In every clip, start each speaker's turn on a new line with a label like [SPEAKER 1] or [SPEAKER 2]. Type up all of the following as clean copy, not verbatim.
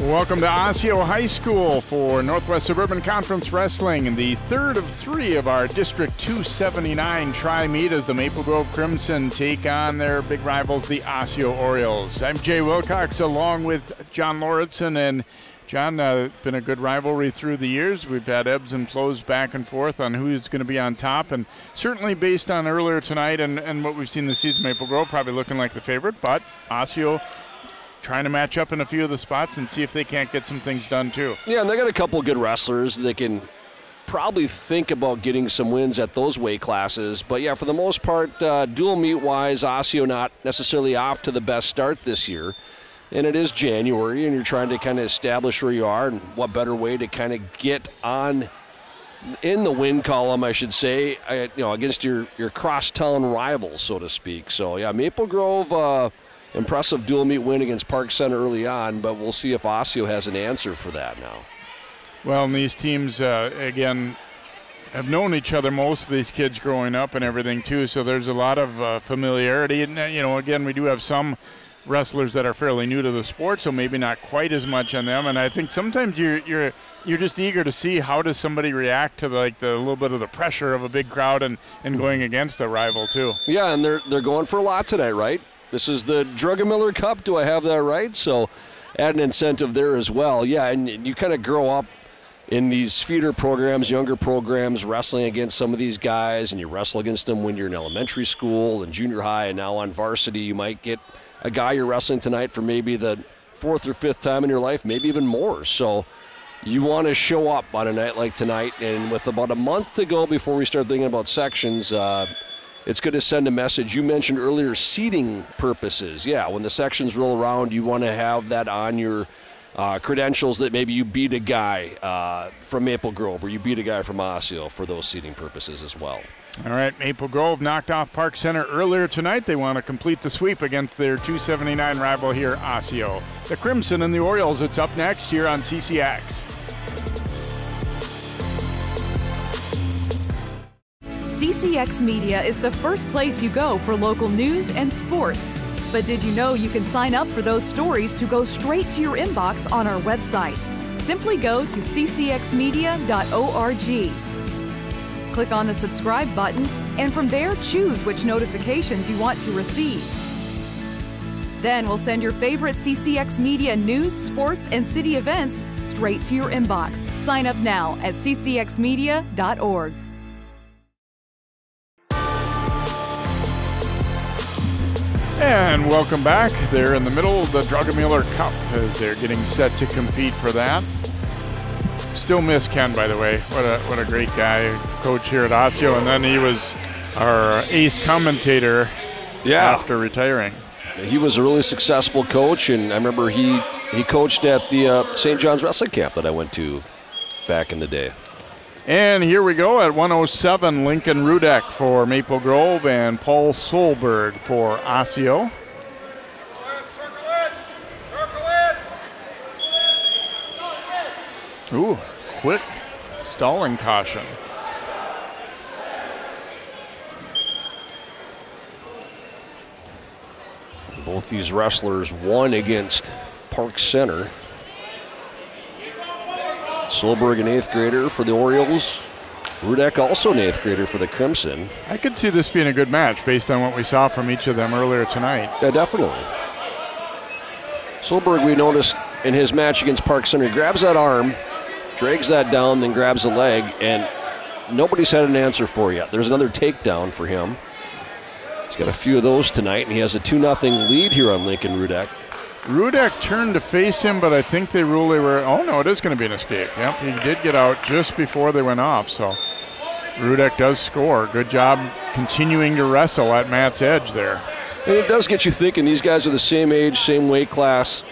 [SPEAKER 1] Welcome to Osseo High School for Northwest Suburban Conference Wrestling, the third of three of our District 279 tri-meet as the Maple Grove Crimson take on their big rivals, the Osseo Orioles. I'm Jay Wilcox along with John Lauritsen, and John, been a good rivalry through the years. We've had ebbs and flows back and forth on who's going to be on top, and certainly based on earlier tonight and what we've seen this season, Maple Grove probably looking like the favorite, but Osseo trying to match up in a few of the spots and see if they can't get some things done too.
[SPEAKER 2] Yeah, and they got a couple of good wrestlers. They can probably think about getting some wins at those weight classes. But yeah, for the most part, dual meet-wise, Osseo not necessarily off to the best start this year. And it is January, and you're trying to kind of establish where you are, and what better way to kind of get on in the win column, I should say, against your cross-town rivals, so to speak. So yeah, Maple Grove, impressive dual meet win against Park Center early on, but we'll see if Osseo has an answer for that now.
[SPEAKER 1] Well, and these teams, again, have known each other, most of these kids growing up and everything too, so there's a lot of familiarity. And, again, we do have some wrestlers that are fairly new to the sport, so maybe not quite as much on them. And I think sometimes you're just eager to see how does somebody react to the little bit of the pressure of a big crowd and going against a rival too.
[SPEAKER 2] Yeah, and they're going for a lot tonight, right? This is the Drug-A-Miller Cup. Do I have that right? So add an incentive there as well. Yeah, and you kind of grow up in these feeder programs, younger programs, wrestling against some of these guys, and you wrestle against them when you're in elementary school and junior high, and now on varsity you might get a guy you're wrestling tonight for maybe the fourth or fifth time in your life, maybe even more. So you want to show up on a night like tonight, and with about a month to go before we start thinking about sections, it's good to send a message. You mentioned earlier seating purposes. Yeah, when the sections roll around, you want to have that on your credentials that maybe you beat a guy from Maple Grove or you beat a guy from Osseo for those seating purposes as well.
[SPEAKER 1] All right, Maple Grove knocked off Park Center earlier tonight. They want to complete the sweep against their 279 rival here, Osseo. The Crimson and the Orioles, it's up next here on CCX.
[SPEAKER 3] CCX Media is the first place you go for local news and sports. But did you know you can sign up for those stories to go straight to your inbox on our website? Simply go to ccxmedia.org. Click on the subscribe button, and from there choose which notifications you want to receive. Then we'll send your favorite CCX Media news, sports, and city events straight to your inbox. Sign up now at ccxmedia.org.
[SPEAKER 1] And welcome back. They're in the middle of the Drug-A-Miller Cup as they're getting set to compete for that. Still miss Ken, by the way. What a great guy, coach here at Osseo, and then he was our ace commentator after retiring.
[SPEAKER 2] He was a really successful coach, and I remember he coached at the St. John's Wrestling Camp that I went to back in the day.
[SPEAKER 1] And here we go at 107, Lincoln Rudek for Maple Grove and Paul Solberg for Osseo. Ooh, quick stalling caution.
[SPEAKER 2] Both these wrestlers won against Park Center. Solberg, an 8th grader for the Orioles. Rudek, also an 8th grader for the Crimson.
[SPEAKER 1] I could see this being a good match based on what we saw from each of them earlier tonight.
[SPEAKER 2] Yeah, definitely. Solberg, we noticed in his match against Park Center, he grabs that arm, drags that down, then grabs a leg, and nobody's had an answer for yet. There's another takedown for him. He's got a few of those tonight, and he has a 2-0 lead here on Lincoln Rudek.
[SPEAKER 1] Rudek turned to face him, but I think they ruled they were, oh no, it is going to be an escape. Yep, he did get out just before they went off, so Rudek does score. Good job continuing to wrestle at Matt's edge there.
[SPEAKER 2] And it does get you thinking, these guys are the same age, same weight class.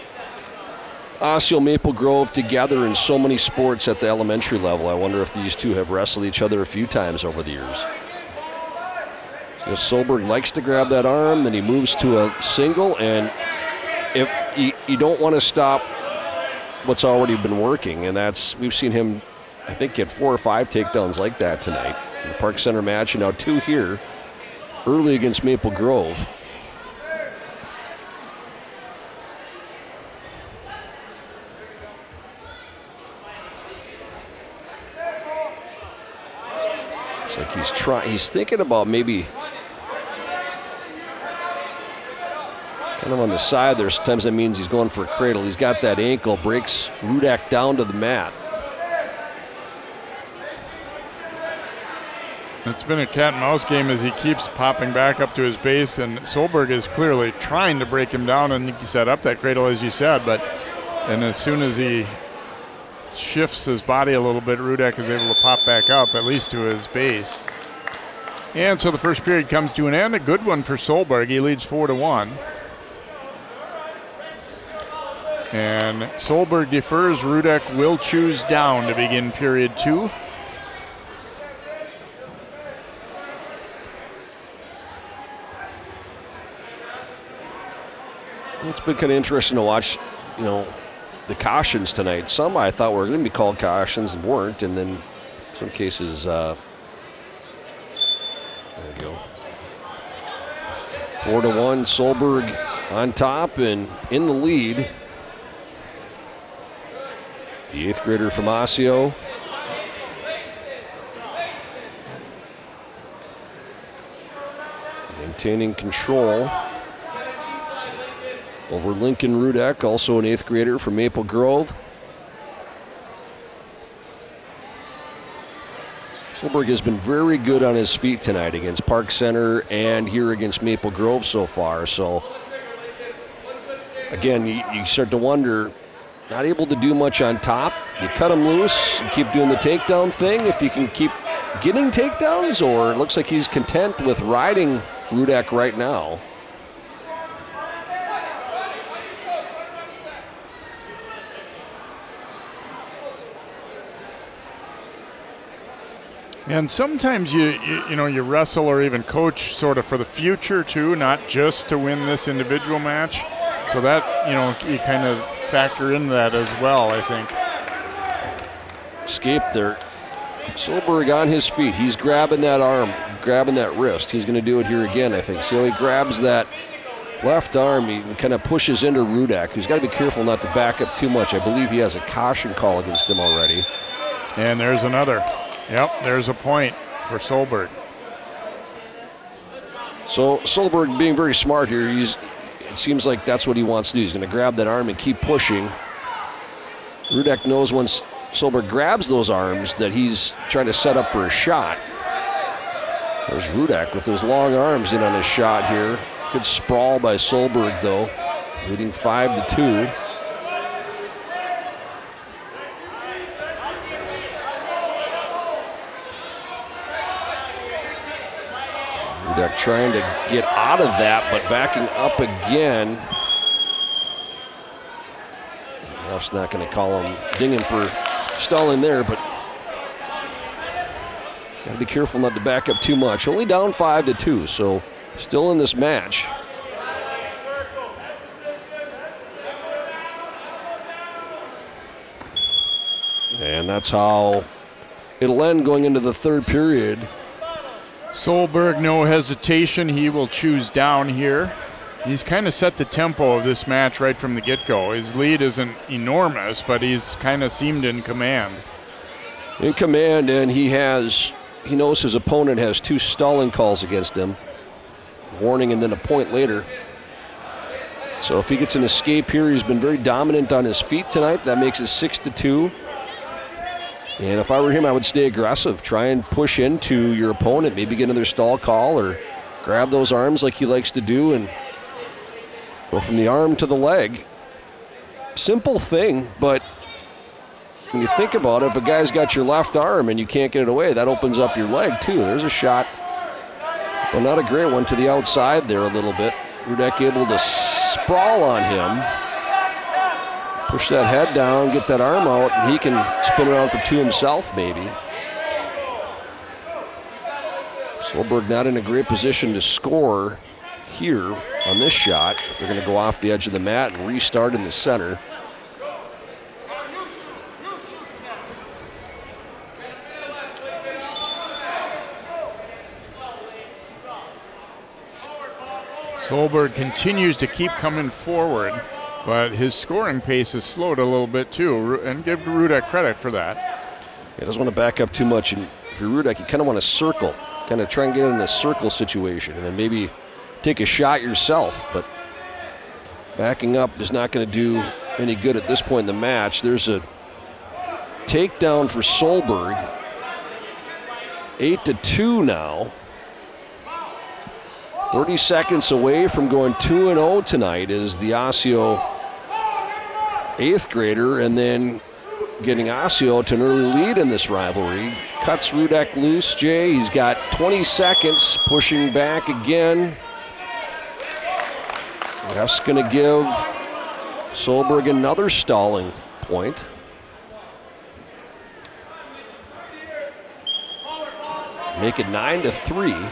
[SPEAKER 2] Osseo, Maple Grove together in so many sports at the elementary level. I wonder if these two have wrestled each other a few times over the years. So Solberg likes to grab that arm, then he moves to a single, and if you don't want to stop what's already been working, and we've seen him, I think, get 4 or 5 takedowns like that tonight in the Park Center match, and now 2 here early against Maple Grove. Like he's thinking about maybe kind of on the side there. Sometimes that means he's going for a cradle. He's got that ankle, breaks Rudak down to the mat.
[SPEAKER 1] It's been a cat and mouse game as he keeps popping back up to his base, and Solberg is clearly trying to break him down, and he set up that cradle as you said, and as soon as he shifts his body a little bit, Rudak is able to pop back up, at least to his base. And so the first period comes to an end, a good one for Solberg. He leads 4-1. And Solberg defers. Rudak will choose down to begin period 2.
[SPEAKER 2] It's been kind of interesting to watch, you know, the cautions tonight. Some I thought were going to be called cautions and weren't, and then in some cases, there we go. 4-1, Solberg on top and in the lead. The 8th grader from Osseo. Maintaining control over Lincoln Rudak, also an 8th grader from Maple Grove. Solberg has been very good on his feet tonight against Park Center and here against Maple Grove so far. So, again, you start to wonder, not able to do much on top. You cut him loose and keep doing the takedown thing if you can keep getting takedowns, or it looks like he's content with riding Rudak right now.
[SPEAKER 1] And sometimes you wrestle or even coach sort of for the future too, not just to win this individual match. So that, you kind of factor in that as well, I think.
[SPEAKER 2] Escape there. Solberg on his feet. He's grabbing that arm, grabbing that wrist. He's going to do it here again, I think. See how he grabs that left arm. He kind of pushes into Rudak. He's got to be careful not to back up too much. I believe he has a caution call against him already.
[SPEAKER 1] And there's another. Yep, there's a point for Solberg.
[SPEAKER 2] So Solberg being very smart here. It seems like that's what he wants to do. He's going to grab that arm and keep pushing. Rudak knows once Solberg grabs those arms that he's trying to set up for a shot. There's Rudak with those long arms in on his shot here. Good sprawl by Solberg though, leading 5-2. Rudak trying to get out of that, but backing up again. The ref's not going to call him, ding him for stalling there, but got to be careful not to back up too much. Only down 5-2, so still in this match. And that's how it'll end going into the third period.
[SPEAKER 1] Solberg, no hesitation. He will choose down here. He's kind of set the tempo of this match right from the get-go. His lead isn't enormous, but he's kind of seemed in command.
[SPEAKER 2] In command, and he knows his opponent has 2 stalling calls against him. Warning and then a point later. So if he gets an escape here, he's been very dominant on his feet tonight. That makes it 6-2. And if I were him, I would stay aggressive. Try and push into your opponent. Maybe get another stall call or grab those arms like he likes to do and go from the arm to the leg. Simple thing, but when you think about it, if a guy's got your left arm and you can't get it away, that opens up your leg too. There's a shot, but not a great one to the outside there a little bit. Rudak able to sprawl on him. Push that head down, get that arm out, and he can spin around for 2 himself, maybe. Solberg not in a great position to score here on this shot. They're going to go off the edge of the mat and restart in the center.
[SPEAKER 1] Solberg continues to keep coming forward, but his scoring pace has slowed a little bit too, and give Rudak credit for that.
[SPEAKER 2] He doesn't want to back up too much, and if you're Rudek, you kind of want to circle, kind of try and get in a circle situation, and then maybe take a shot yourself. But backing up is not going to do any good at this point in the match. There's a takedown for Solberg. 8-2 now. 30 seconds away from going 2-0 tonight is the Osseo 8th grader, and then getting Osseo to an early lead in this rivalry. Cuts Rudek loose, Jay. He's got 20 seconds, pushing back again. Ref's going to give Solberg another stalling point. Make it 9-3.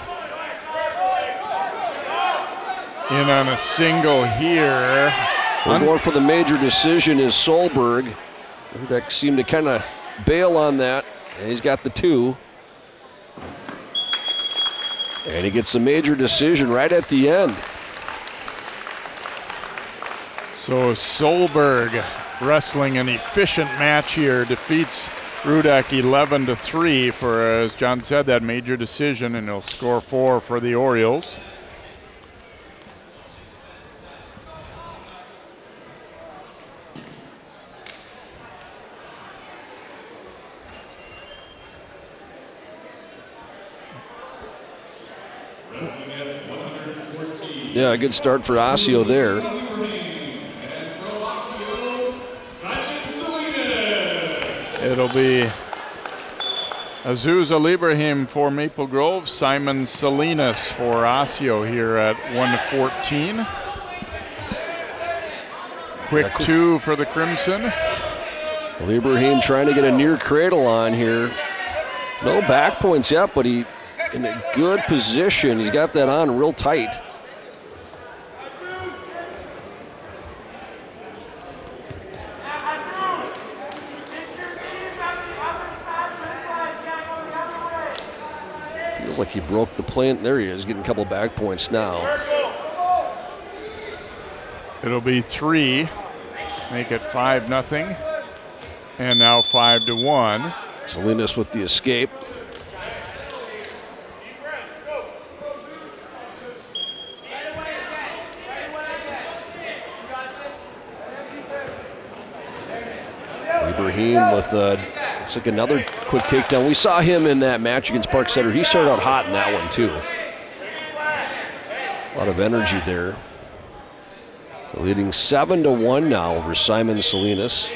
[SPEAKER 1] In on a single here.
[SPEAKER 2] We're going for the major decision is Solberg. Rudek seemed to kind of bail on that, and he's got the 2. And he gets a major decision right at the end.
[SPEAKER 1] So Solberg wrestling an efficient match here, defeats Rudek 11-3 for, as John said, that major decision, and he'll score 4 for the Orioles.
[SPEAKER 2] Yeah, a good start for Osseo there.
[SPEAKER 1] It'll be Azusa Lieberheim for Maple Grove, Simon Salinas for Osseo here at 1:14. Quick 2 for the Crimson.
[SPEAKER 2] Lieberheim trying to get a near cradle on here. No back points yet, but he in a good position. He's got that on real tight. Feels like he broke the plant. There he is, getting a couple back points now.
[SPEAKER 1] It'll be 3, make it 5-0, and now 5-1.
[SPEAKER 2] Salinas with the escape. Lieberheim with looks like another quick takedown. We saw him in that match against Park Center. He started out hot in that one too. A lot of energy there. Leading 7-1 now over Simon Salinas.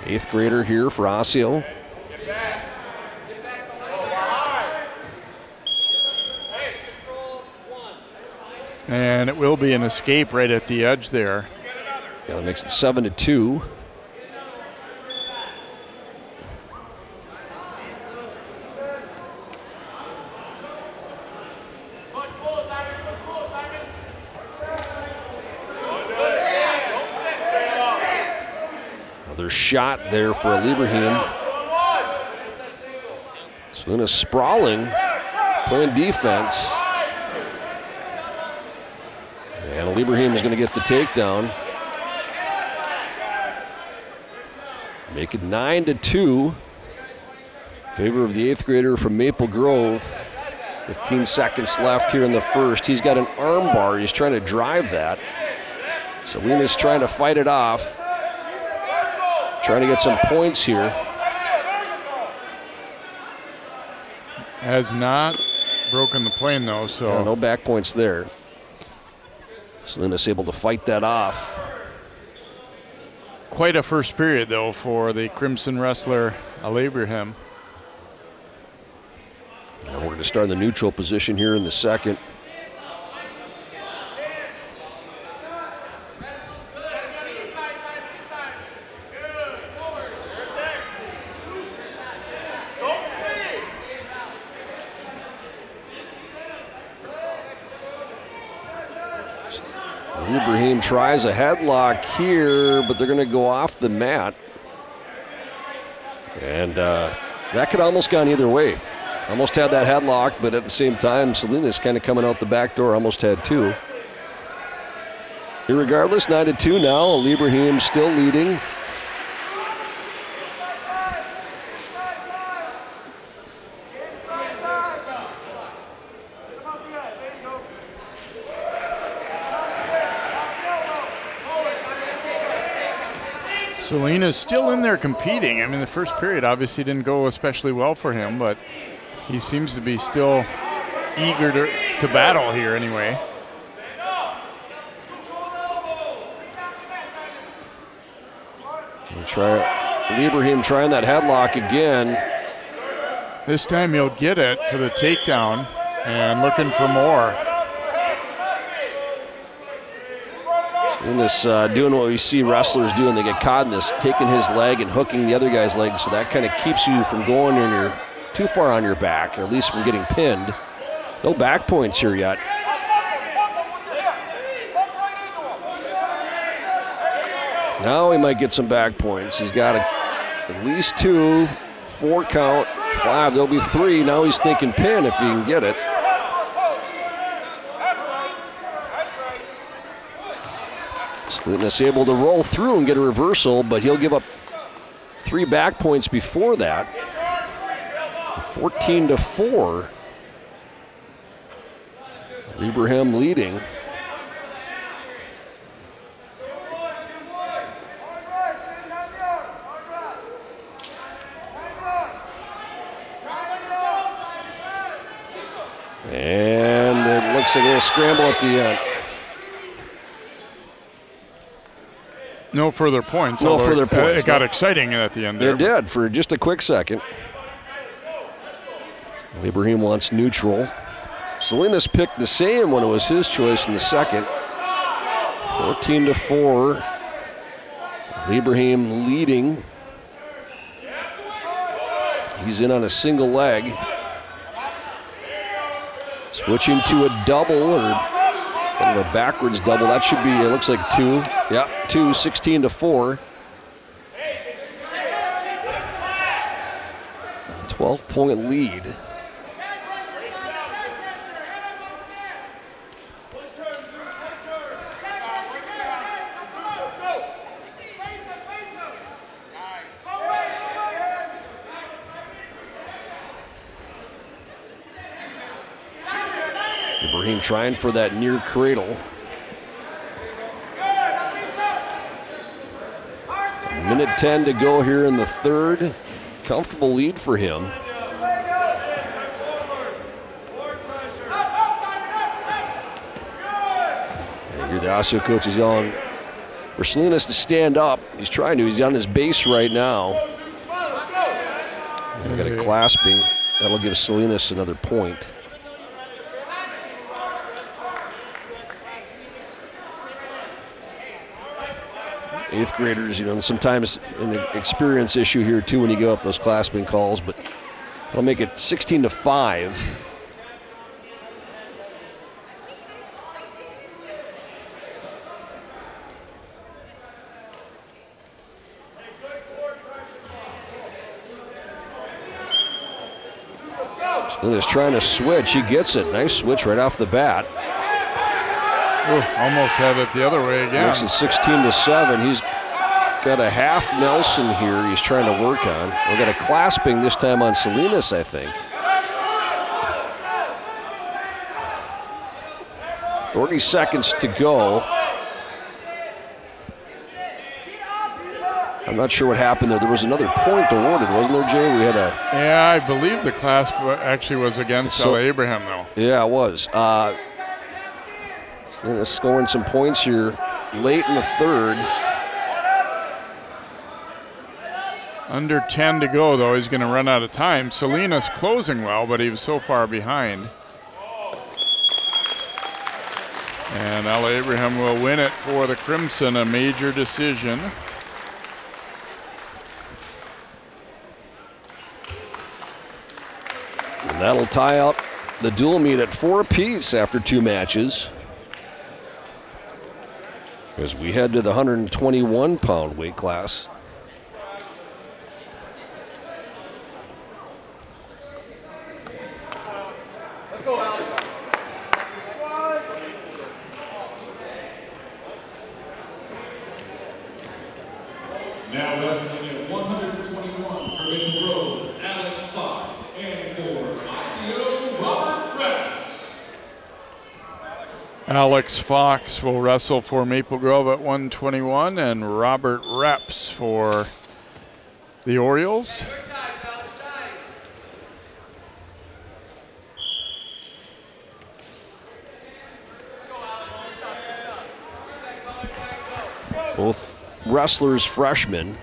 [SPEAKER 2] 8th grader here for Osseo.
[SPEAKER 1] And it will be an escape right at the edge there.
[SPEAKER 2] Yeah, that makes it 7-2. Another shot there for Lieberheim. Salinas sprawling, playing defense. And Lieberheim is going to get the takedown. Make it 9-2. Favor of the 8th grader from Maple Grove. 15 seconds left here in the first. He's got an arm bar. He's trying to drive that. Salinas trying to fight it off. Trying to get some points here.
[SPEAKER 1] Has not broken the plane though, so.
[SPEAKER 2] Yeah, no back points there. Salinas able to fight that off.
[SPEAKER 1] Quite a first period though for the Crimson wrestler Lieberheim.
[SPEAKER 2] And we're going to start in the neutral position here in the second. Lieberheim tries a headlock here, but they're going to go off the mat. And that could almost gone either way. Almost had that headlock, but at the same time, Salinas kind of coming out the back door, almost had 2. Irregardless, 9-2 now. Lieberheim still leading.
[SPEAKER 1] Salinas still in there competing. I mean, the first period obviously didn't go especially well for him, but he seems to be still eager to battle here anyway.
[SPEAKER 2] We'll try Lieberheim trying that headlock again.
[SPEAKER 1] This time he'll get it for the takedown and looking for more.
[SPEAKER 2] Salinas doing what we see wrestlers doing. They get caught in this, taking his leg and hooking the other guy's leg, so that kind of keeps you from going in your too far on your back, or at least from getting pinned. No back points here yet. Now he might get some back points. He's got at least 2, 4 count, 5. There'll be 3. Now he's thinking pin if he can get it. Salinas able to roll through and get a reversal, but he'll give up 3 back points before that. 14-4. Lieberheim leading. And it looks like a little scramble at the end.
[SPEAKER 1] No further points.
[SPEAKER 2] No further points.
[SPEAKER 1] It got exciting at the end there.
[SPEAKER 2] It did for just a quick second. Lieberheim wants neutral. Salinas picked the same when it was his choice in the second. 14-4. Lieberheim leading. He's in on a single leg. Switching to a double, or kind of a backwards double. That should be, it looks like 2. Yeah, 2, 16-4. 12-point lead. Lieberheim trying for that near cradle. Minute 10 to go here in the third. Comfortable lead for him. And here the Osseo coach is yelling for Salinas to stand up. He's trying to. He's on his base right now. And got a clasping. That'll give Salinas another point. Eighth graders, you know, sometimes an experience issue here too when you go up those clasping calls, but that'll make it 16-5. Salinas trying to switch. He gets it. Nice switch right off the bat.
[SPEAKER 1] Ooh, almost had it the other way again.
[SPEAKER 2] Makes it 16-7. He's got a half Nelson here he's trying to work on. We've got a clasping this time on Salinas, I think. 30 seconds to go. I'm not sure what happened there. There was another point awarded, wasn't there, Jay? We had a...
[SPEAKER 1] Yeah, I believe the clasp actually was against Abraham, though.
[SPEAKER 2] Yeah, it was. Scoring some points here late in the third.
[SPEAKER 1] Under 10 to go, though. He's going to run out of time. Salinas closing well, but he was so far behind. And Al Abraham will win it for the Crimson, a major decision.
[SPEAKER 2] And that'll tie up the dual meet at 4 apiece after 2 matches. As we head to the 121-pound weight class.
[SPEAKER 4] Let's go, Alex. Now wrestling at 121 Forbidden Road, Alex Fox, and for Osseo, Robert Reps.
[SPEAKER 1] Alex Fox will wrestle for Maple Grove at 121, and Robert Reps for the Orioles.
[SPEAKER 2] Both wrestlers freshmen.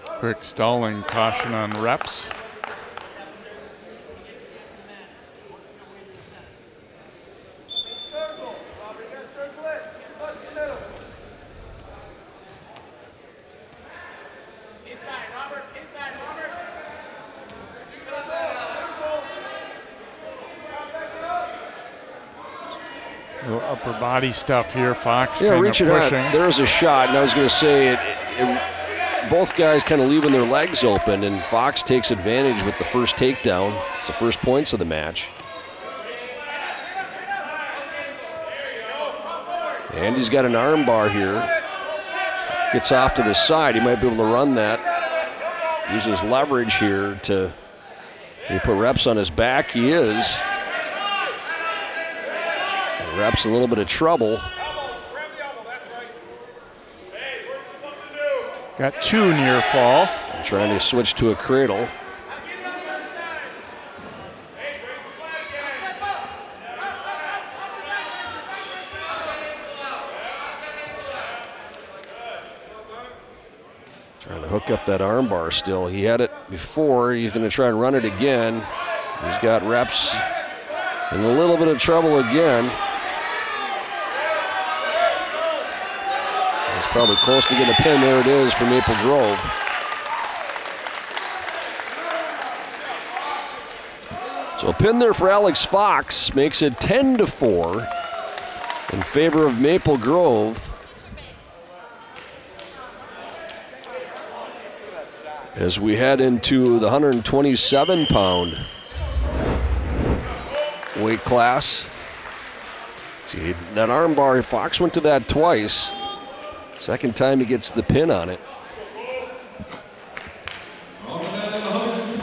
[SPEAKER 1] Quick stalling caution on Reps. Little upper body stuff here, Fox.
[SPEAKER 2] Yeah, reaching out.
[SPEAKER 1] Pushing.
[SPEAKER 2] There's a shot, and I was going to say both guys kind of leaving their legs open, and Fox takes advantage with the first takedown. It's the first points of the match. And he's got an arm bar here. Gets off to the side. He might be able to run that. Uses leverage here to put Reps on his back. He is. Reps a little bit of trouble.
[SPEAKER 1] Got two near fall.
[SPEAKER 2] Trying to switch to a cradle. Trying to hook up that arm bar still. He had it before. He's going to try and run it again. He's got Reps in a little bit of trouble again. He's probably close to getting a pin. There it is for Maple Grove. So a pin there for Alex Fox makes it 10-4 in favor of Maple Grove. As we head into the 127-pound weight class. See, that arm bar, Fox went to that twice. Second time he gets the pin on it.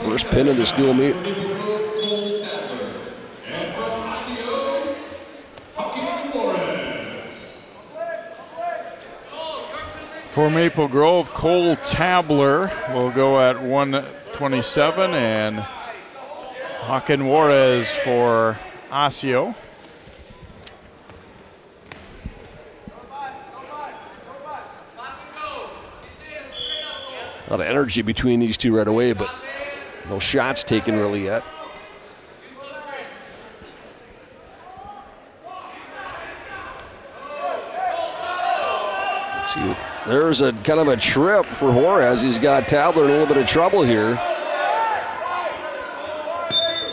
[SPEAKER 2] First pin of this dual meet.
[SPEAKER 1] For Maple Grove, Cole Tabler will go at 127, and Joaquin Juarez for Osseo.
[SPEAKER 2] A lot of energy between these two right away, but no shots taken really yet. Let's see. There's a kind of a trip for Juarez. He's got Tabler in a little bit of trouble here.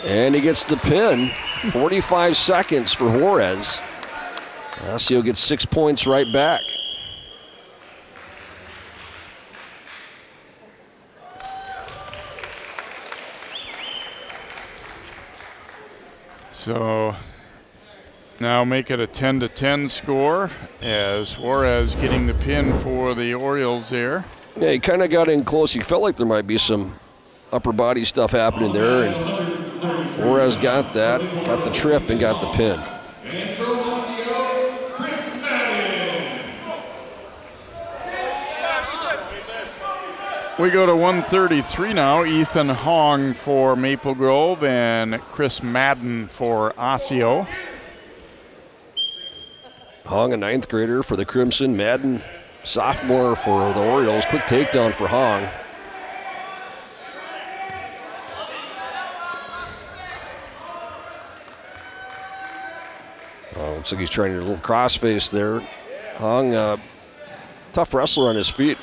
[SPEAKER 2] And he gets the pin. 45 seconds for Juarez. Osseo gets 6 points right back.
[SPEAKER 1] So now make it a 10-10 score as Juarez getting the pin for the Orioles there.
[SPEAKER 2] Yeah, he kind of got in close. He felt like there might be some upper body stuff happening there, and Juarez got that, got the trip, and got the pin.
[SPEAKER 4] And for Osseo, Chris Madden.
[SPEAKER 1] We go to 133 now. Ethan Hong for Maple Grove and Chris Madden for Osseo.
[SPEAKER 2] Hong, a 9th grader for the Crimson. Madden, sophomore for the Orioles. Quick takedown for Hong. Looks like he's trying a little crossface there. Hong, tough wrestler on his feet.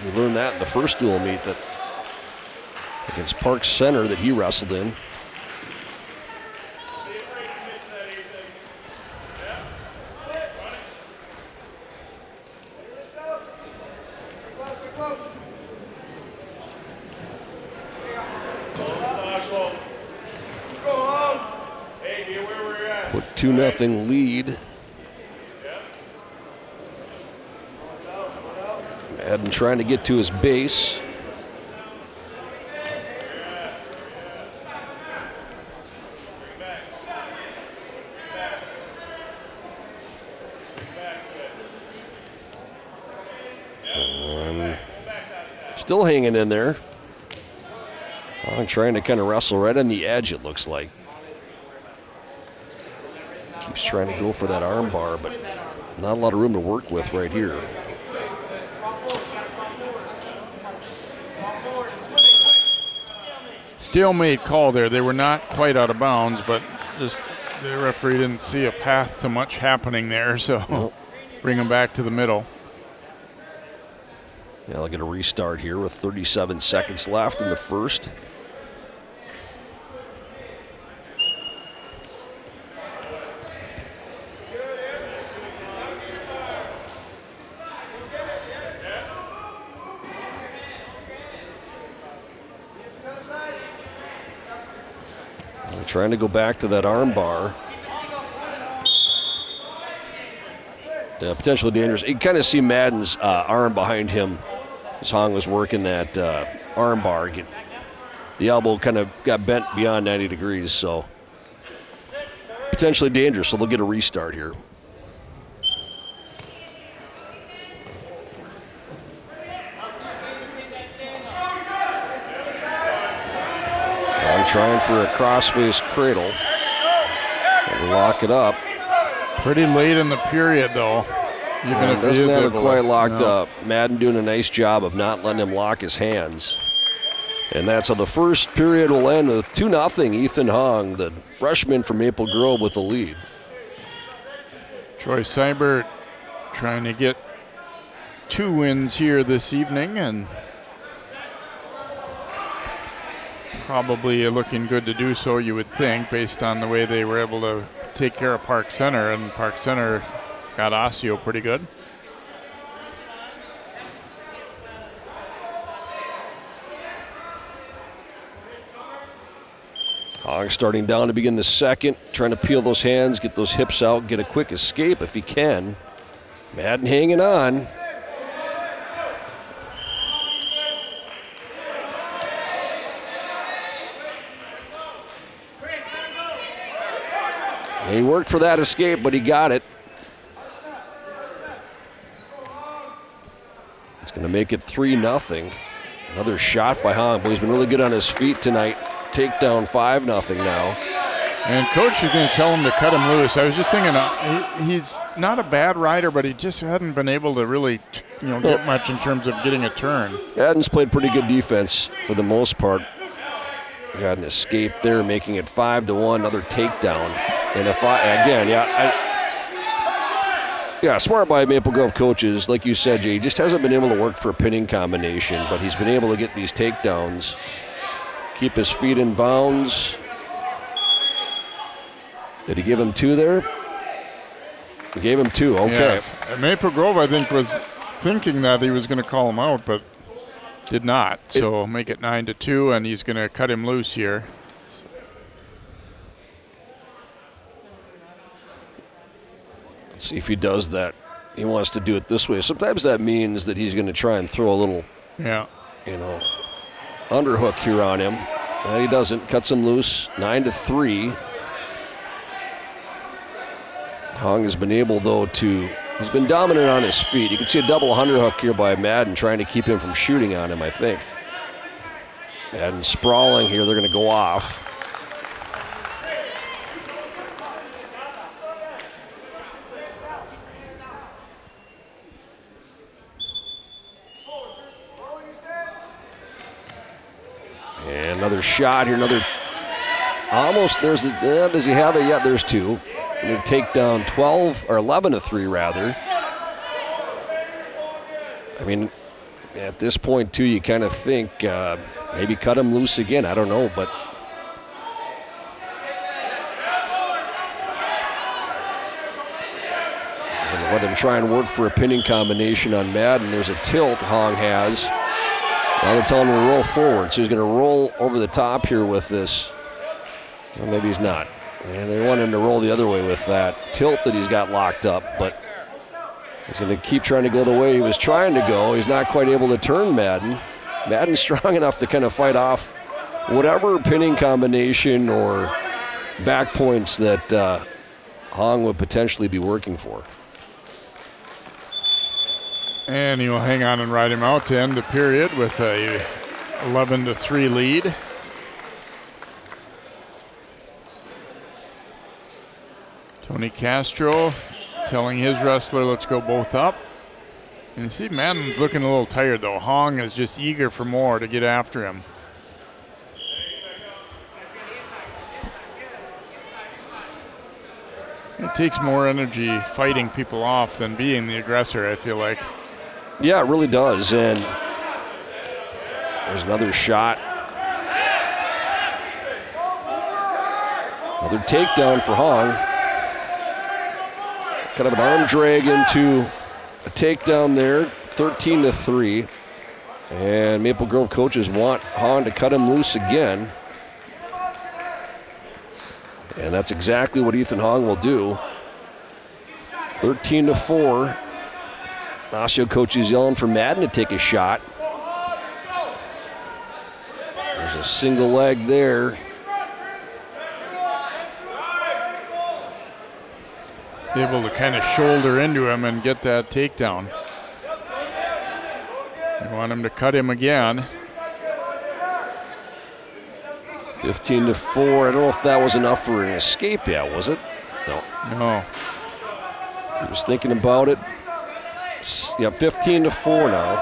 [SPEAKER 2] We learned that in the first dual meet that against Park Center that he wrestled in. Put 2-0 lead. Madden trying to get to his base. Still hanging in there. Hong trying to kind of wrestle right on the edge, it looks like. Keeps trying to go for that arm bar, but not a lot of room to work with right here.
[SPEAKER 1] Stalemate call there. They were not quite out of bounds, but just the referee didn't see a path to much happening there, so bring them back to the middle.
[SPEAKER 2] Yeah, they'll get a restart here with 37 seconds left in the first. They're trying to go back to that arm bar. Yeah, potentially dangerous. You kind of see Madden's arm behind him as Hong was working that arm bar. The elbow kind of got bent beyond 90 degrees, so potentially dangerous, so they'll get a restart here. Hong trying for a crossface cradle. And lock it up.
[SPEAKER 1] Pretty late in the period, though. Even if
[SPEAKER 2] doesn't have it quite locked
[SPEAKER 1] no.
[SPEAKER 2] up. Madden doing a nice job of not letting him lock his hands. And that's how the first period will end with 2-0. Ethan Hong, the freshman from Maple Grove, with the lead.
[SPEAKER 1] Troy Seibert trying to get 2 wins here this evening, and probably looking good to do so, you would think, based on the way they were able to take care of Park Center, and Park Center got Osseo pretty good.
[SPEAKER 2] Hong starting down to begin the second, trying to peel those hands, get those hips out, get a quick escape if he can. Madden hanging on. He worked for that escape, but he got it. It's going to make it 3-0. Another shot by Hong. Boy, he's been really good on his feet tonight. Takedown 5-0 now.
[SPEAKER 1] And coach is going to tell him to cut him loose. I was just thinking, he's not a bad rider, but he just hadn't been able to really, get much in terms of getting a turn.
[SPEAKER 2] Adams played pretty good defense for the most part. Got an escape there, making it 5-1. Another takedown. And if smart by Maple Grove coaches, like you said, Jay, he just hasn't been able to work for a pinning combination, but he's been able to get these takedowns, keep his feet in bounds. Did he give him 2 there? He gave him 2, okay.
[SPEAKER 1] Yes. Maple Grove, I think, was thinking that he was going to call him out, but did not. So make it 9-2, and he's going to cut him loose here.
[SPEAKER 2] Let's see if he does that. He wants to do it this way. Sometimes that means that he's going to try and throw a little, underhook here on him. And he doesn't. Cuts him loose. 9-3. Hong has been able, though, he's been dominant on his feet. You can see a double underhook here by Madden trying to keep him from shooting on him, I think. Madden sprawling here. They're going to go off. And another shot here, almost, does he have it yet? There's 2. Another takedown 11-3 rather. I mean, at this point too, you kind of think maybe cut him loose again, I don't know, but let him try and work for a pinning combination on Madden. There's a tilt Hong has. Now they're telling him to roll forward, so he's going to roll over the top here with this. Well, maybe he's not. And they want him to roll the other way with that tilt that he's got locked up, but he's going to keep trying to go the way he was trying to go. He's not quite able to turn Madden. Madden's strong enough to kind of fight off whatever pinning combination or back points that Hong would potentially be working for.
[SPEAKER 1] And he will hang on and ride him out to end the period with a 11-3 lead. Tony Castro telling his wrestler, let's go both up. And see, Madden's looking a little tired though. Hong is just eager for more to get after him. It takes more energy fighting people off than being the aggressor, I feel like.
[SPEAKER 2] Yeah, it really does. And there's another shot. Another takedown for Hong. Kind of an arm drag into a takedown there, 13-3. And Maple Grove coaches want Hong to cut him loose again. And that's exactly what Ethan Hong will do. 13-4. Osseo coaches yelling for Madden to take a shot. There's a single leg there.
[SPEAKER 1] Able to kind of shoulder into him and get that takedown. They want him to cut him again.
[SPEAKER 2] 15-4. I don't know if that was enough for an escape yet, was it? No.
[SPEAKER 1] No.
[SPEAKER 2] He was thinking about it. Yeah, 15-4 now.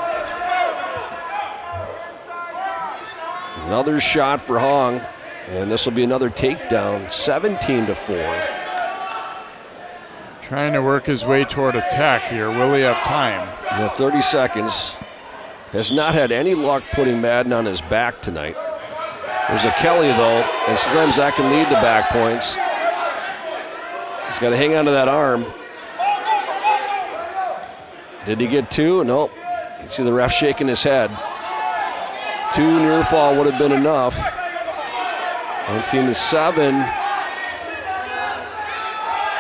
[SPEAKER 2] Another shot for Hong, and this will be another takedown, 17-4.
[SPEAKER 1] Trying to work his way toward attack here. Will he have time?
[SPEAKER 2] Yeah, 30 seconds. Has not had any luck putting Madden on his back tonight. There's a Kelly, though, and sometimes that can lead to back points. He's got to hang on to that arm. Did he get two? Nope. You see the ref shaking his head. Two near fall would have been enough. 19-7.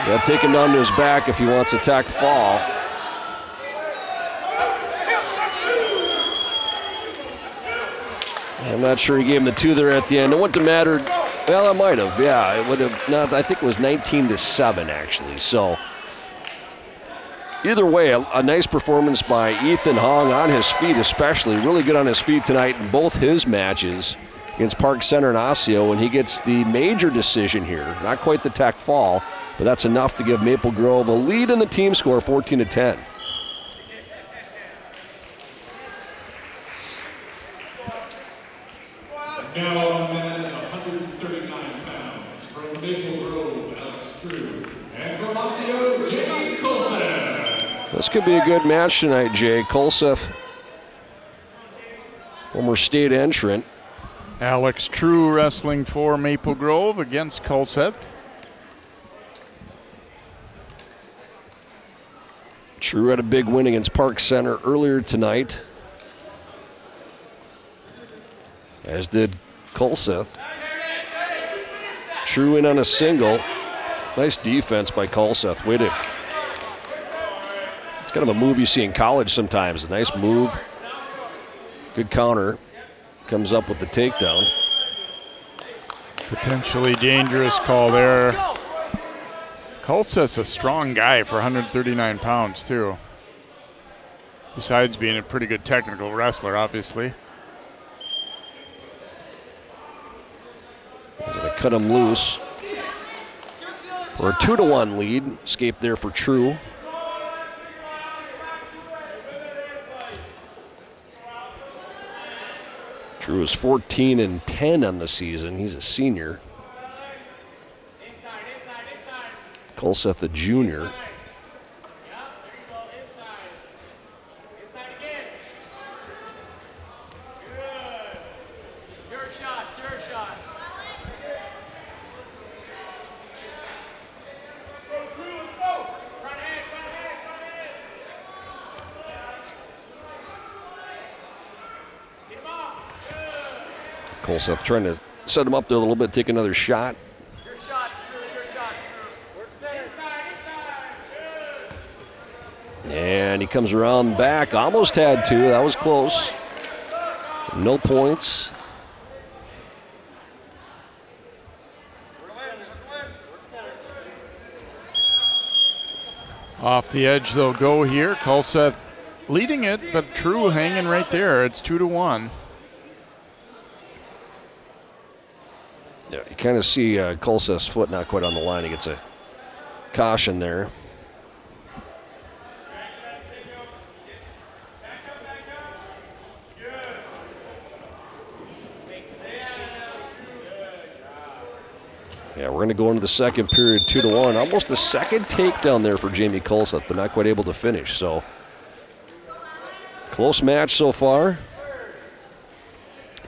[SPEAKER 2] Got to take him down to his back if he wants to tack fall. I'm not sure he gave him the two there at the end. It wouldn't have mattered. Well, it might have. Yeah, it would have not. I think it was 19-7 actually. So either way, a nice performance by Ethan Hong on his feet, especially really good on his feet tonight in both his matches against Park Center and Osseo. And he gets the major decision here. Not quite the tack fall, but that's enough to give Maple Grove a lead in the team score, 14-10.
[SPEAKER 4] Now on the mat at 139 pounds, from Maple Grove, Alex True, and from Osseo, Jay Colseth.
[SPEAKER 2] This could be a good match tonight, Jay. Colseth, former state entrant.
[SPEAKER 1] Alex True wrestling for Maple Grove against Colseth.
[SPEAKER 2] True had a big win against Park Center earlier tonight, as did Colseth. True in on a single. Nice defense by Colseth. Way to. It's kind of a move you see in college sometimes. A nice move. Good counter. Comes up with the takedown.
[SPEAKER 1] Potentially dangerous call there. Colseth's a strong guy for 139 pounds, too. Besides being a pretty good technical wrestler, obviously.
[SPEAKER 2] He's going to cut him loose for a 2-1 lead. Escape there for True. True is 14-10 on the season. He's a senior. Colseth, a junior. Colseth trying to set him up there a little bit, take another shot. And he comes around back, almost had two, that was close. No points.
[SPEAKER 1] Off the edge they'll go here. Colseth leading it, but True hanging right there. It's 2-1.
[SPEAKER 2] Yeah, you kind of see Kolseth's foot not quite on the line. He gets a caution there. Yeah, we're going to go into the second period 2-1. Almost the second takedown there for Jamie Kolseth, but not quite able to finish. So close match so far.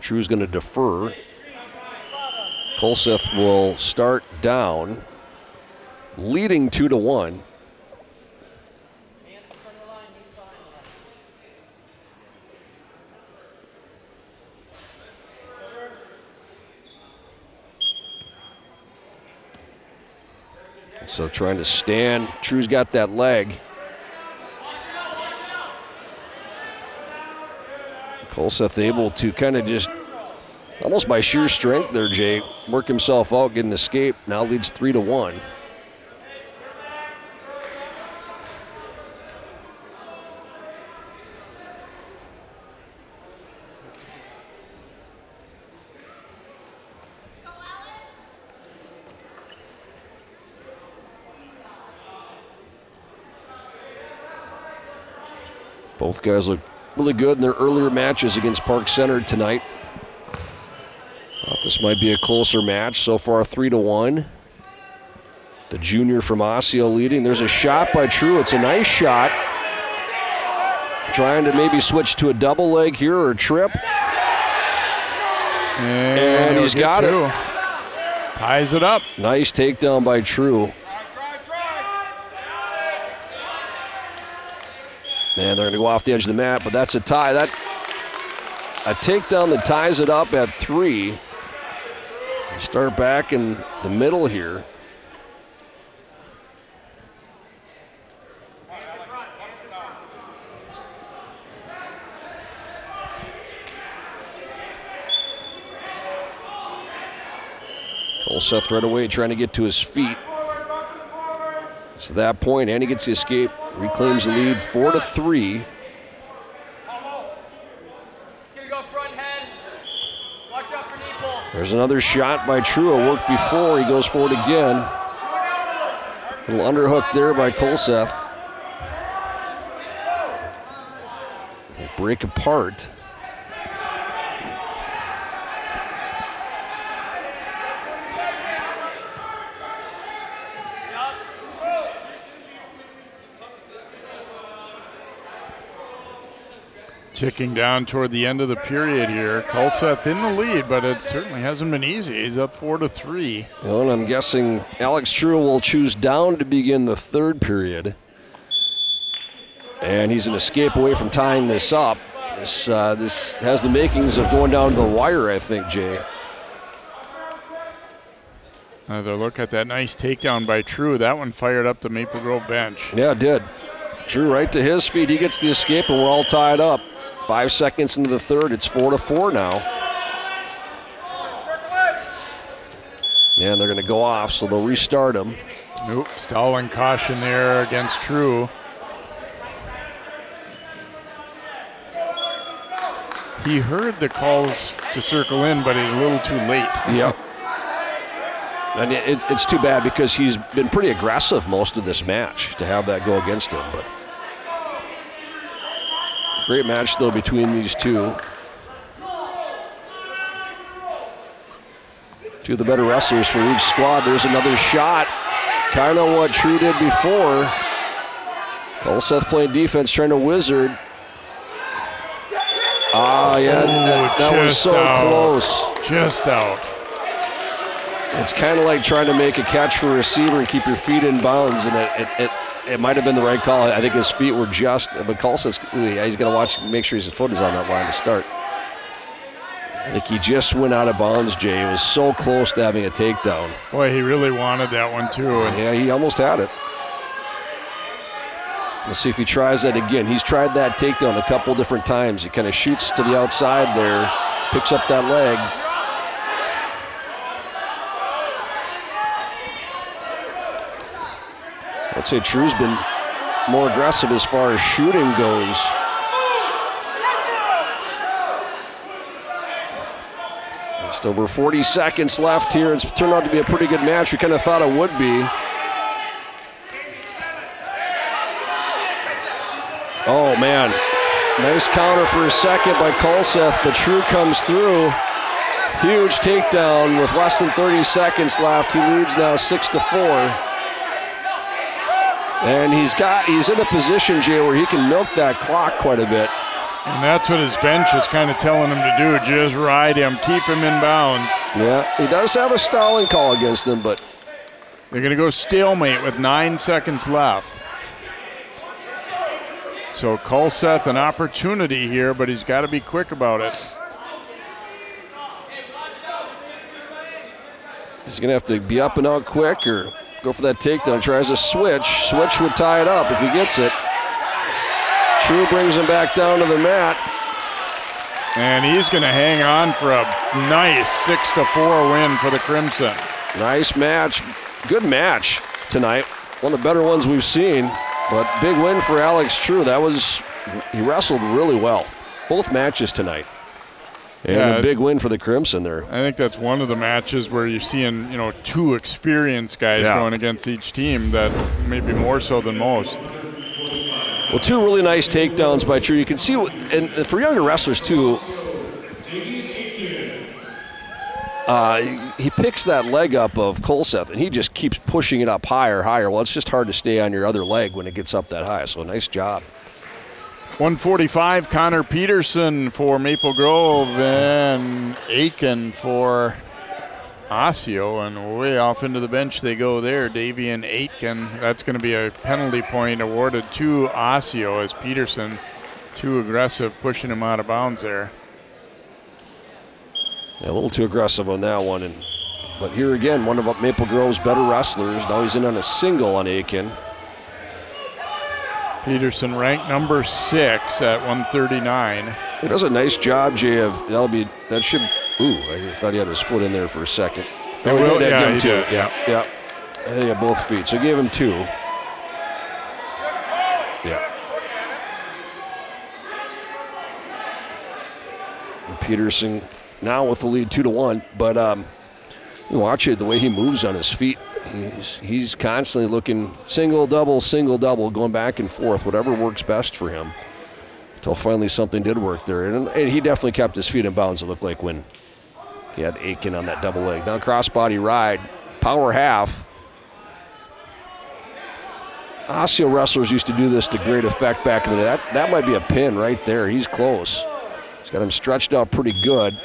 [SPEAKER 2] True's going to defer. Kolseth will start down, leading 2-1. So trying to stand. True's got that leg. Kolseth able to kind of just, almost by sheer strength there, Jay, work himself out, get an escape. Now leads 3-1. Both guys look really good in their earlier matches against Park Center tonight. Thought this might be a closer match. So far, 3-1. The junior from Osseo leading. There's a shot by True. It's a nice shot. Trying to maybe switch to a double leg here or a trip. And he's got it.
[SPEAKER 1] Ties it up.
[SPEAKER 2] Nice takedown by True. And they're going to go off the edge of the mat, but that's a tie. A takedown that ties it up at 3. Start back in the middle here. Kolseth right away trying to get to his feet. It's at that point, and he gets the escape. Reclaims the lead 4-3. There's another shot by True. It worked before. He goes for it again. Little underhook there by Kolseth. They break apart.
[SPEAKER 1] Ticking down toward the end of the period here. Kolseth in the lead, but it certainly hasn't been easy. He's up 4-3.
[SPEAKER 2] Well, and I'm guessing Alex True will choose down to begin the third period. And he's an escape away from tying this up. This has the makings of going down to the wire, I think, Jay.
[SPEAKER 1] Another look at that nice takedown by True. That one fired up the Maple Grove bench.
[SPEAKER 2] Yeah, it did. True right to his feet. He gets the escape, and we're all tied up. 5 seconds into the third. It's 4-4 now. And they're going to go off, so they'll restart him.
[SPEAKER 1] Nope, stalling caution there against True. He heard the calls to circle in, but he's a little too late.
[SPEAKER 2] Yep. And it's too bad because he's been pretty aggressive most of this match to have that go against him. But great match, though, between these two. Two of the better wrestlers for each squad. There's another shot. Kind of what True did before. Kolseth playing defense, trying to wizard. Ah, yeah, that was so close.
[SPEAKER 1] Just out.
[SPEAKER 2] It's kind of like trying to make a catch for a receiver and keep your feet in bounds, and it might have been the right call. I think his feet were just, but Kolseth's, he's going to watch, make sure his foot is on that line to start. I think he just went out of bounds, Jay. He was so close to having a takedown.
[SPEAKER 1] Boy, he really wanted that one, too.
[SPEAKER 2] Yeah, he almost had it. Let's see if he tries that again. He's tried that takedown a couple different times. He kind of shoots to the outside there, picks up that leg. I'd say True's been more aggressive as far as shooting goes Just over 40 seconds left here. It's turned out to be a pretty good match. We kind of thought it would be. Oh, man. Nice counter for a second by Kolseth, but True comes through. Huge takedown with less than 30 seconds left. He leads now 6-4. And he's in a position, Jay, where he can milk that clock quite a bit.
[SPEAKER 1] And that's what his bench is kind of telling him to do. Just ride him, keep him in bounds.
[SPEAKER 2] Yeah, he does have a stalling call against him, but
[SPEAKER 1] they're going to go stalemate with 9 seconds left. So Kolseth an opportunity here, but he's got to be quick about it.
[SPEAKER 2] He's going to have to be up and out quick or go for that takedown. Tries a switch. Switch would tie it up if he gets it. True brings him back down to the mat.
[SPEAKER 1] And he's going to hang on for a nice 6-4 win for the Crimson.
[SPEAKER 2] Nice match. Good match tonight. One of the better ones we've seen. But big win for Alex True. He wrestled really well. Both matches tonight. And a big win for the Crimson there.
[SPEAKER 1] I think that's one of the matches where you're seeing, two experienced guys going against each team, that maybe more so than most.
[SPEAKER 2] Well, two really nice takedowns by True. You can see, and for younger wrestlers too, he picks that leg up of Kolseth, and he just keeps pushing it up higher, higher. Well, it's just hard to stay on your other leg when it gets up that high, so nice job.
[SPEAKER 1] 145, Connor Peterson for Maple Grove and Aiken for Osseo, and way off into the bench they go there. Davian Aitken. That's going to be a penalty point awarded to Osseo as Peterson too aggressive, pushing him out of bounds there.
[SPEAKER 2] Yeah, a little too aggressive on that one. But here again, one of Maple Grove's better wrestlers. Now he's in on a single on Aiken.
[SPEAKER 1] Peterson ranked number 6 at 139.
[SPEAKER 2] He does a nice job, Jay. That should. Ooh, I thought he had his foot in there for a second.
[SPEAKER 1] Oh, he did.
[SPEAKER 2] Yeah. I think he had both feet, so gave him 2. Yeah. And Peterson now with the lead 2-1, but you watch it, the way he moves on his feet. He's constantly looking single, double, going back and forth, whatever works best for him. Until finally something did work there. And he definitely kept his feet in bounds, it looked like, when he had Aiken on that double leg. Now crossbody ride, power half. Osseo wrestlers used to do this to great effect back in the day. That might be a pin right there. He's close. He's got him stretched out pretty good.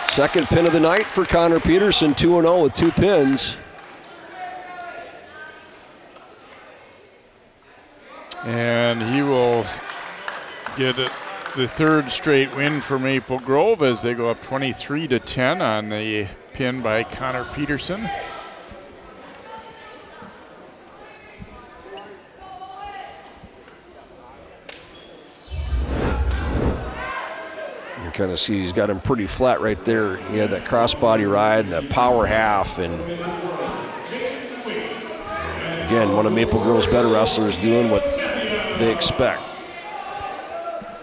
[SPEAKER 2] Second pin of the night for Connor Peterson, 2-0 with 2 pins.
[SPEAKER 1] And he will get it, the 3rd straight win for Maple Grove as they go up 23-10 on the pin by Connor Peterson.
[SPEAKER 2] You kind of see he's got him pretty flat right there. He had that crossbody ride and that power half, and again, one of Maple Grove's better wrestlers doing what they expect.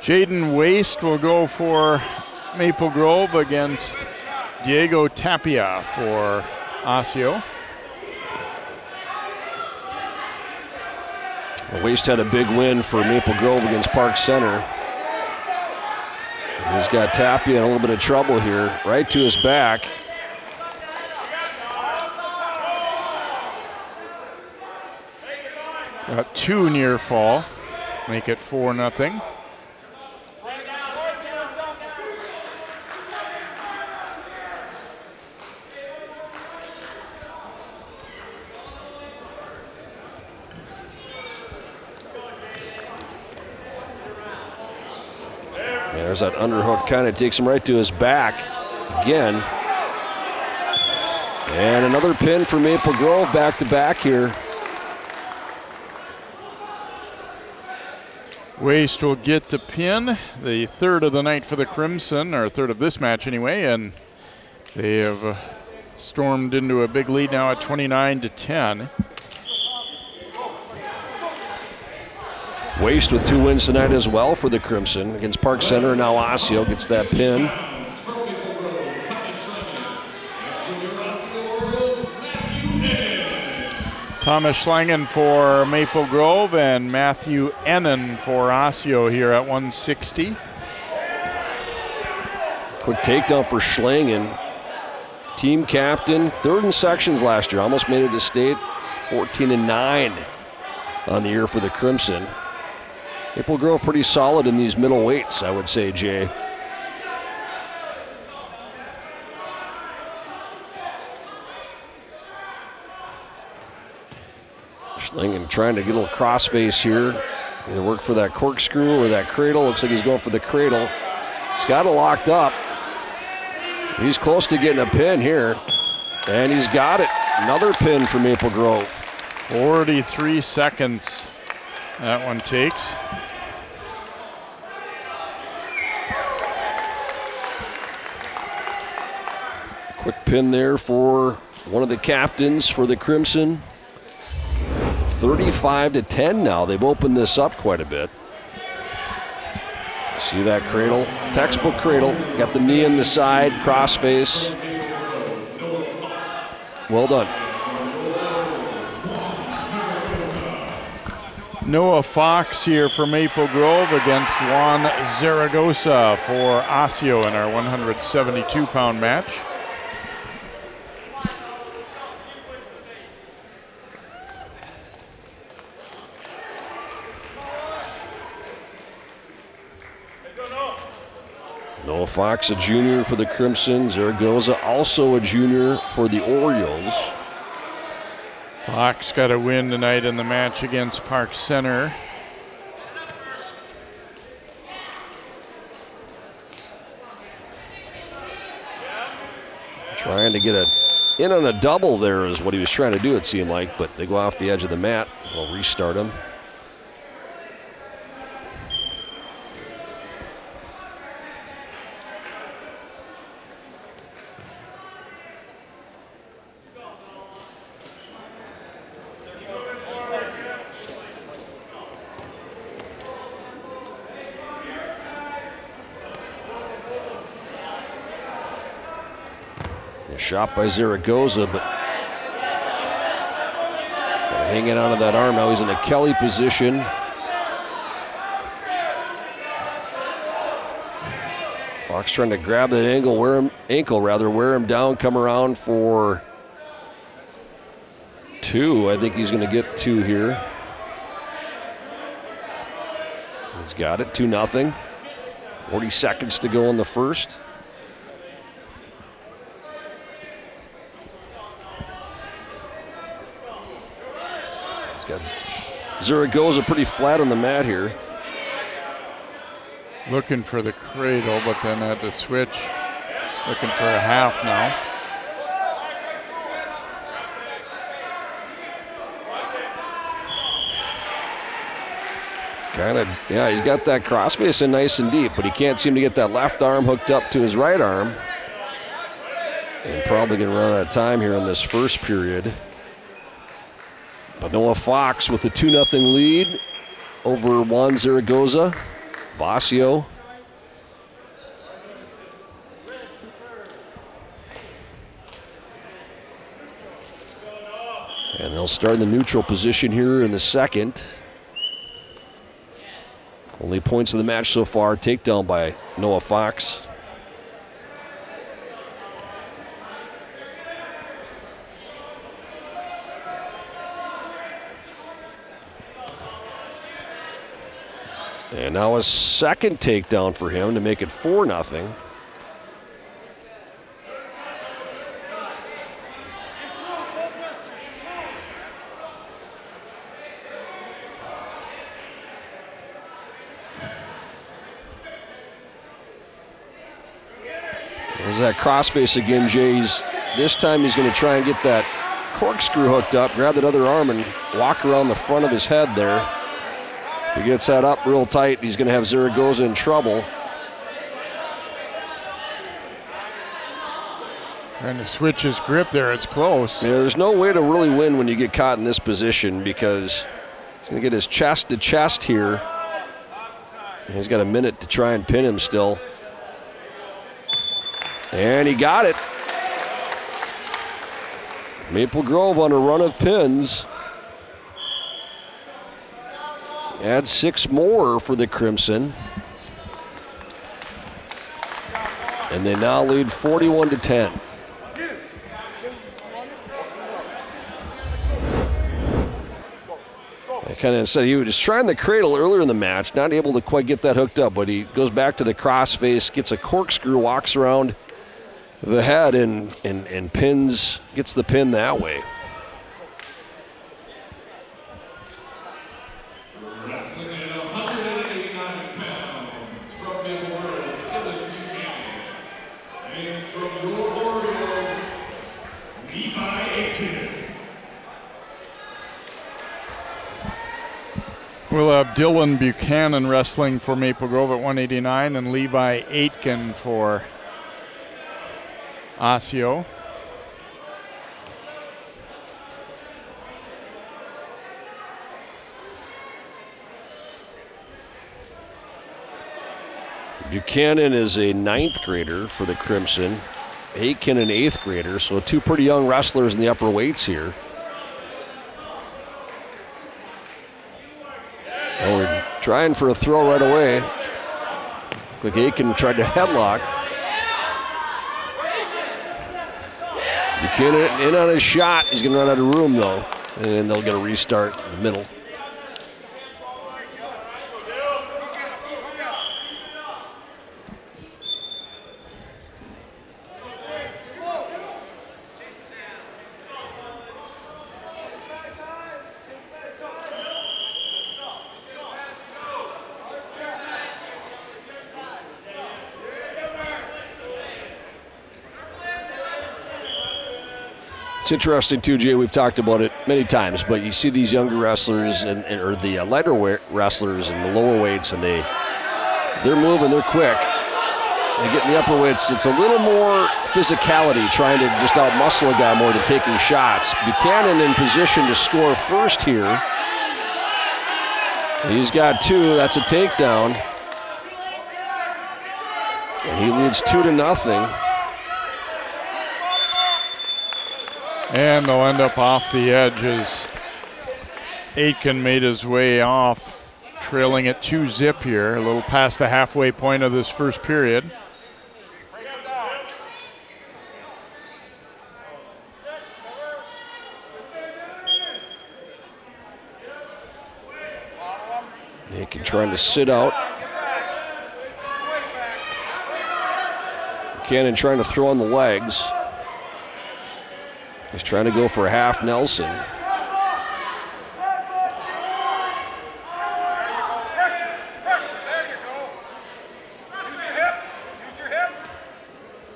[SPEAKER 1] Jaden Waste will go for Maple Grove against Diego Tapia for Osseo.
[SPEAKER 2] Waste had a big win for Maple Grove against Park Center. He's got Tapia in a little bit of trouble here, right to his back.
[SPEAKER 1] Got 2 near fall, make it 4-0.
[SPEAKER 2] There's that underhook, kind of takes him right to his back again. And another pin for Maple Grove, back-to-back here.
[SPEAKER 1] Waste will get the pin, the 3rd of the night for the Crimson, or 3rd of this match anyway, and they have stormed into a big lead now at 29-10.
[SPEAKER 2] Waste with 2 wins tonight as well for the Crimson against Park Center. Now Osseo gets that pin.
[SPEAKER 1] Thomas Schlangen for Maple Grove and Matthew Ennan for Osseo here at 160.
[SPEAKER 2] Quick takedown for Schlangen. Team captain, third in sections last year. Almost made it to state. 14-9 on the year for the Crimson. Maple Grove pretty solid in these middle weights, I would say, Jay. Schlangen trying to get a little crossface here. Either work for that corkscrew or that cradle. Looks like he's going for the cradle. He's got it locked up. He's close to getting a pin here. And he's got it. Another pin for Maple Grove.
[SPEAKER 1] 43 seconds that one takes.
[SPEAKER 2] Quick pin there for one of the captains for the Crimson. 35-10 now. They've opened this up quite a bit. See that cradle? Textbook cradle. Got the knee in the side, crossface. Well done.
[SPEAKER 1] Noah Fox here for Maple Grove against Juan Zaragoza for Osseo in our 172-pound match.
[SPEAKER 2] Noah Fox, a junior for the Crimson. Zaragoza, also a junior for the Orioles.
[SPEAKER 1] Fox got a win tonight in the match against Park Center.
[SPEAKER 2] Trying to get in on a double there is what he was trying to do, it seemed like, but they go off the edge of the mat. We'll restart him. Shot by Zaragoza, but hanging out of that arm. Now he's in a Kelly position. Fox trying to grab that ankle, wear him down, come around for two. I think he's going to get two here. He's got it, 2-0. 40 seconds to go in the first. Got Zaragoza pretty flat on the mat here.
[SPEAKER 1] Looking for the cradle, but then had to switch. Looking for a half now. Yeah, he's got that crossface in nice and deep, but he can't seem to get that left arm hooked up to his right arm. And probably going to run out of time here in this first period. But Noah Fox with the 2-0 lead over Juan Zaragoza. Osseo. And they'll start in the neutral position here in the second. Only points of the match so far, takedown by Noah Fox. And now a second takedown for him to make it 4-0. There's that crossface again, Jays. This time he's going to try and get that corkscrew hooked up, grab that other arm and walk around the front of his head there. If he gets that up real tight, he's going to have Zaragoza in trouble. Trying to switch his grip there, it's close.
[SPEAKER 2] Yeah, there's no way to really win when you get caught in this position because he's going to get his chest to chest here. And he's got a minute to try and pin him still. And he got it. Maple Grove on a run of pins. Add 6 more for the Crimson. And they now lead 41-10. I kind of said he was trying the cradle earlier in the match, not able to quite get that hooked up, but he goes back to the crossface, gets a corkscrew, walks around the head and pins, gets the pin that way.
[SPEAKER 4] Wrestling at 189 pounds from Minneapolis, and from your Orioles, Levi Aitken.
[SPEAKER 1] We'll have Dylan Buchanan wrestling for Maple Grove at 189 and Levi Aitken for Osseo.
[SPEAKER 2] Buchanan is a 9th grader for the Crimson. Aitken an 8th grader, so 2 pretty young wrestlers in the upper weights here. Oh, we're trying for a throw right away. Look like Aitken tried to headlock. Buchanan in on his shot. He's going to run out of room, though. And they'll get a restart in the middle. It's interesting too, Jay. We've talked about it many times, but you see these younger wrestlers or the lighter wrestlers in the lower weights, and they're moving, they're quick. They get in the upper weights. It's a little more physicality, trying to just out-muscle a guy more than taking shots. Buchanan in position to score first here. He's got 2. That's a takedown, and he leads 2-0.
[SPEAKER 1] And they'll end up off the edge as Aitken made his way off, trailing at 2-zip here, a little past the halfway point of this first period.
[SPEAKER 2] Aitken trying to sit out. Buchanan trying to throw on the legs. He's trying to go for a half Nelson.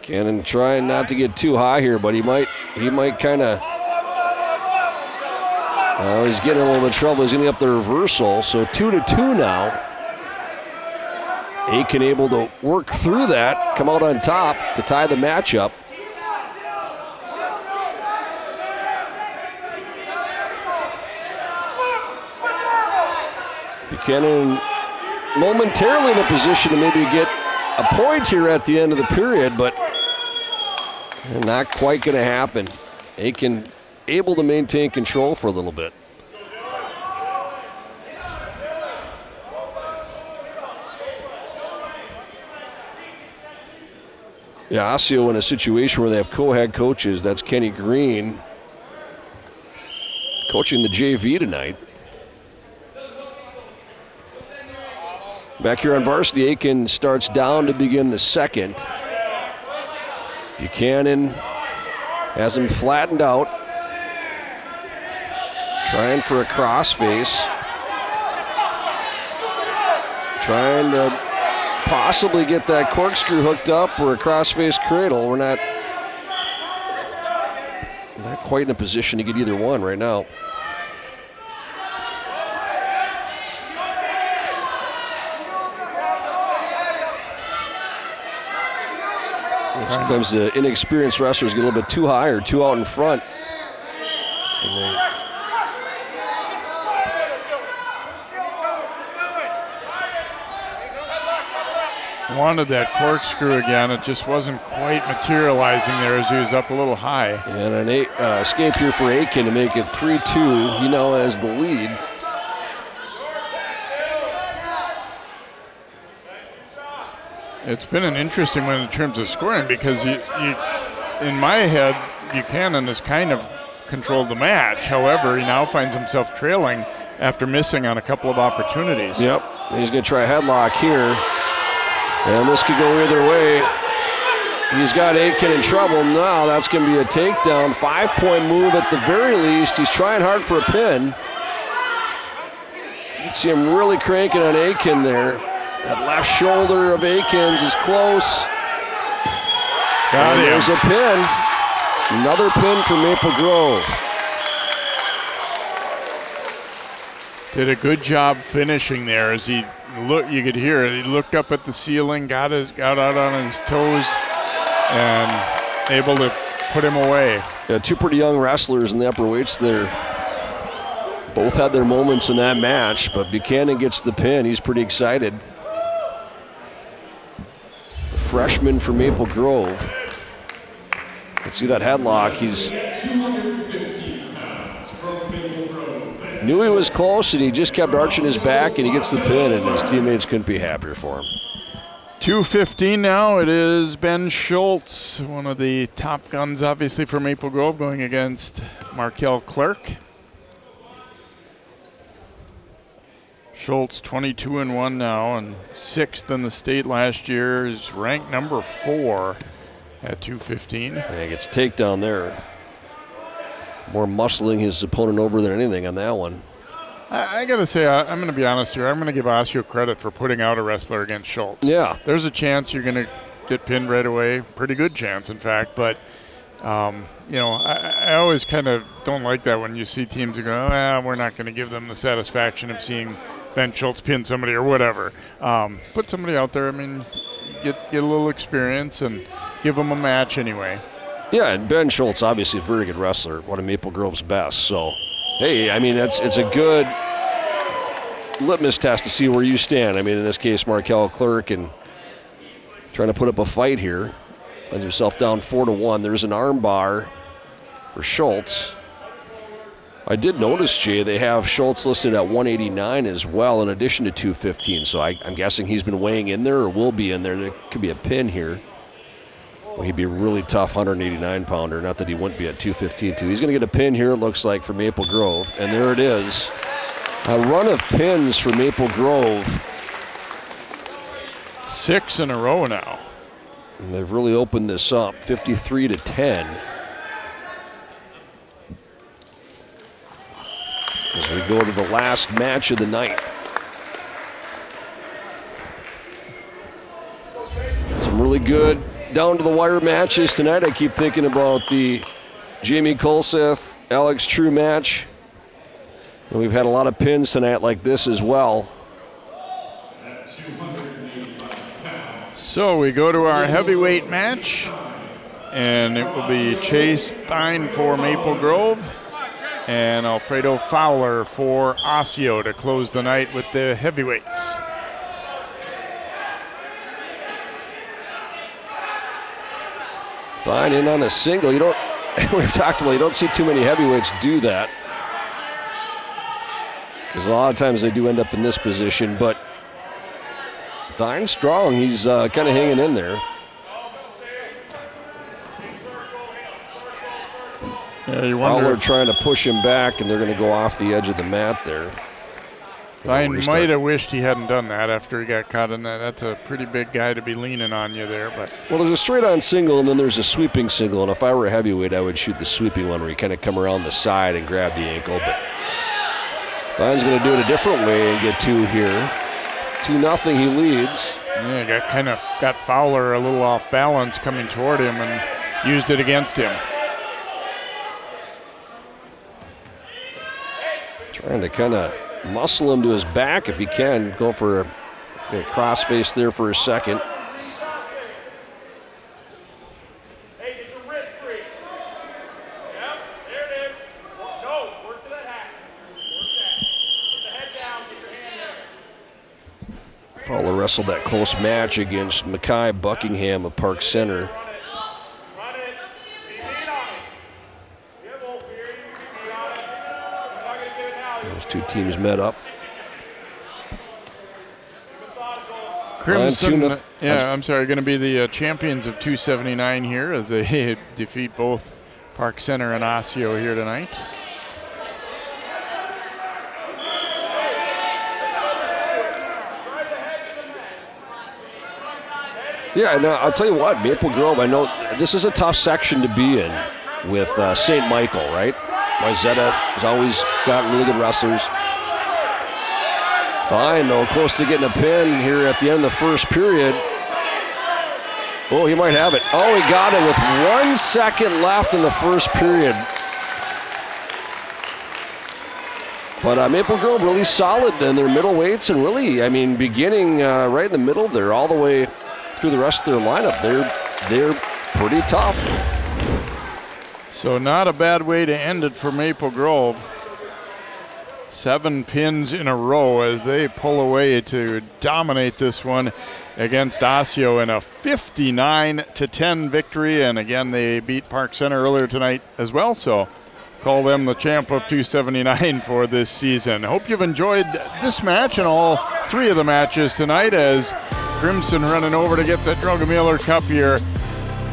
[SPEAKER 2] Buchanan trying not to get too high here, but he might kind of. He's getting a little bit of trouble. He's going to get up the reversal. So 2-2 now. Aitken able to work through that, come out on top to tie the matchup. Buchanan momentarily in a position to maybe get a point here at the end of the period, but not quite going to happen. Aitken able to maintain control for a little bit. Yeah, Osseo in a situation where they have co-head coaches. That's Kenny Green coaching the JV tonight. Back here on varsity, Aitken starts down to begin the second. Buchanan has him flattened out. Trying for a crossface. Trying to possibly get that corkscrew hooked up or a crossface cradle. We're not quite in a position to get either one right now. Sometimes the inexperienced wrestlers get a little bit too high or too out in front. And
[SPEAKER 1] wanted that corkscrew again. It just wasn't quite materializing there as he was up a little high.
[SPEAKER 2] And an escape here for Aitken to make it 3-2. He now has the lead.
[SPEAKER 1] It's been an interesting one in terms of scoring because you in my head, Buchanan has kind of controlled the match. However, he now finds himself trailing after missing on a couple of opportunities.
[SPEAKER 2] Yep, he's going to try a headlock here. And this could go either way. He's got Aitken in trouble. Now that's going to be a takedown. 5-point move at the very least. He's trying hard for a pin. You can see him really cranking on Aitken there. That left shoulder of Aiken's is close.
[SPEAKER 1] Got him.
[SPEAKER 2] There's a pin. Another pin for Maple Grove.
[SPEAKER 1] Did a good job finishing there as he looked. You could hear it. He looked up at the ceiling, got out on his toes, and able to put him away.
[SPEAKER 2] Yeah, two pretty young wrestlers in the upper weights there. Both had their moments in that match, but Buchanan gets the pin. He's pretty excited. The freshman from Maple Grove. Let's see that headlock. He's knew he was close, and he just kept arching his back, and he gets the pin, and his teammates couldn't be happier for him.
[SPEAKER 1] 2:15 now. It is Ben Schultz, one of the top guns, obviously, for Maple Grove, going against Markel Clark. Schultz 22-1 now, and 6th in the state last year. Is ranked number 4 at 2:15.
[SPEAKER 2] And he gets a takedown there. More muscling his opponent over than anything on that one.
[SPEAKER 1] I got to say, I'm going to be honest here. I'm going to give Osseo credit for putting out a wrestler against Schultz.
[SPEAKER 2] Yeah.
[SPEAKER 1] There's a chance you're going to get pinned right away. Pretty good chance, in fact. But, you know, I always kind of don't like that when you see teams who go, we're not going to give them the satisfaction of seeing Ben Schultz pin somebody or whatever. Put somebody out there. I mean, get a little experience and give them a match anyway.
[SPEAKER 2] Yeah, and Ben Schultz, obviously a very good wrestler, one of Maple Grove's best. So, hey, I mean, it's a good litmus test to see where you stand. I mean, in this case, Markel Clark and trying to put up a fight here. Finds himself down 4-1. There's an arm bar for Schultz. I did notice, Jay, they have Schultz listed at 189 as well, in addition to 215. So I'm guessing he's been weighing in there or will be in there. There could be a pin here. Well, he'd be a really tough 189-pounder. Not that he wouldn't be at 215, too. He's going to get a pin here, it looks like, for Maple Grove. And there it is. A run of pins for Maple Grove.
[SPEAKER 1] 6 in a row now.
[SPEAKER 2] And they've really opened this up, 53-10. As we go to the last match of the night. Some really good down-to-the-wire matches tonight. I keep thinking about the Jamie Kolseth, Alex True match. And we've had a lot of pins tonight like this as well.
[SPEAKER 1] So we go to our heavyweight match, and it will be Chase Thine for Maple Grove and Alfredo Fowler for Osseo to close the night with the heavyweights.
[SPEAKER 2] Fine in on a single. You don't, we've talked about, you don't see too many heavyweights do that. Because a lot of times they do end up in this position, but Thine's strong. He's kind of hanging in there.
[SPEAKER 1] Yeah, you
[SPEAKER 2] Fowler
[SPEAKER 1] wonder
[SPEAKER 2] trying to push him back, and they're going to go off the edge of the mat there.
[SPEAKER 1] Thine might have wished he hadn't done that after he got caught in that. That's a pretty big guy to be leaning on you there. But
[SPEAKER 2] well, there's a straight-on single, and then there's a sweeping single. And if I were a heavyweight, I would shoot the sweeping one where you kind of come around the side and grab the ankle. But Thine's going to do it a different way and get 2 here. 2-0, he leads.
[SPEAKER 1] Yeah, got Fowler a little off balance coming toward him and used it against him.
[SPEAKER 2] Trying to kind of muscle him to his back if he can. Go for a crossface there for a second.
[SPEAKER 5] Hey, get your wrist free. Yep, there it is. No, work to that hat. Work that. Put the head down, get your hand there.
[SPEAKER 2] Fowler wrestled that close match against Mackay Buckingham of Park Center.
[SPEAKER 5] Run it. Be lean on it. You have a here. You can be on it. I'm not going to do it now.
[SPEAKER 2] Those two teams met up.
[SPEAKER 1] Crimson, I'm sorry, going to be the champions of 279 here as they defeat both Park Center and Osseo here tonight.
[SPEAKER 2] Yeah, and I'll tell you what, Maple Grove, I know this is a tough section to be in with St. Michael, right? Wayzata has always got really good wrestlers. Fine, though, close to getting a pin here at the end of the first period. Oh, he might have it. Oh, he got it with 1 second left in the first period. But Maple Grove really solid in their middleweights and really, I mean, beginning right in the middle there all the way through the rest of their lineup. They're pretty tough.
[SPEAKER 1] So not a bad way to end it for Maple Grove. 7 pins in a row as they pull away to dominate this one against Osseo in a 59-10 victory. And again, they beat Park Center earlier tonight as well. So call them the champ of 279 for this season. Hope you've enjoyed this match and all 3 of the matches tonight as Crimson running over to get the Drug-A-Miller Cup here.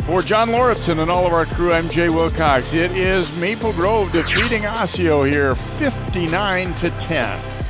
[SPEAKER 1] For John Lauritsen and all of our crew, I'm Jay Wilcox. It is Maple Grove defeating Osseo here 59-10.